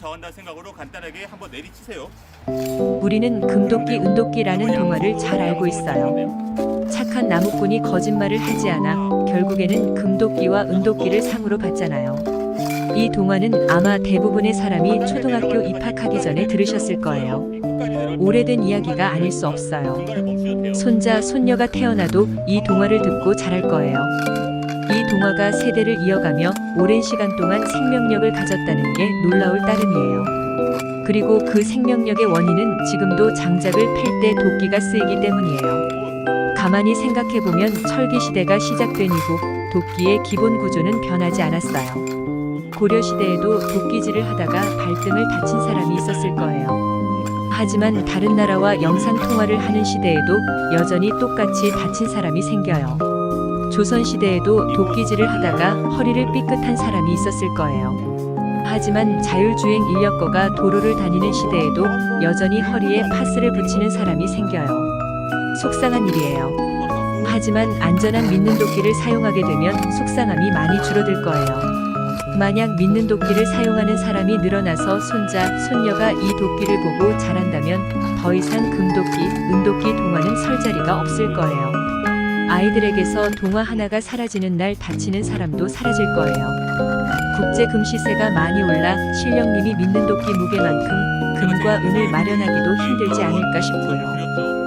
좌우한다는 생각으로 간단하게 한번 내리치세요. 우리는 금도끼, 은도끼라는 동화를 잘 알고 있어요. 착한 나무꾼이 거짓말을 하지 않아 결국에는 금도끼와 은도끼를 상으로 받잖아요. 이 동화는 아마 대부분의 사람이 초등학교 입학하기 전에 들으셨을 거예요. 오래된 이야기가 아닐 수 없어요. 손자, 손녀가 태어나도 이 동화를 듣고 자랄 거예요. 이 동화가 세대를 이어가며 오랜 시간 동안 생명력을 가졌다는 게 놀라울 따름이에요. 그리고 그 생명력의 원인은 지금도 장작을 팰 때 도끼가 쓰이기 때문이에요. 가만히 생각해보면 철기 시대가 시작된 이후 도끼의 기본 구조는 변하지 않았어요. 고려 시대에도 도끼질을 하다가 발등을 다친 사람이 있었을 거예요. 하지만 다른 나라와 영상 통화를 하는 시대에도 여전히 똑같이 다친 사람이 생겨요. 조선 시대에도 도끼질을 하다가 허리를 삐끗한 사람이 있었을 거예요. 하지만 자율주행 인력거가 도로를 다니는 시대에도 여전히 허리에 파스를 붙이는 사람이 생겨요. 속상한 일이에요. 하지만 안전한 믿는 도끼를 사용하게 되면 속상함이 많이 줄어들 거예요. 만약 믿는 도끼를 사용하는 사람이 늘어나서 손자, 손녀가 이 도끼를 보고 자란다면 더 이상 금도끼, 은도끼 동화는 설 자리가 없을 거예요. 아이들에게서 동화 하나가 사라지는 날 다치는 사람도 사라질 거예요. 국제 금 시세가 많이 올라 신령님이 믿는 도끼 무게만큼 금과 은을 마련하기도 힘들지 않을까 싶고요.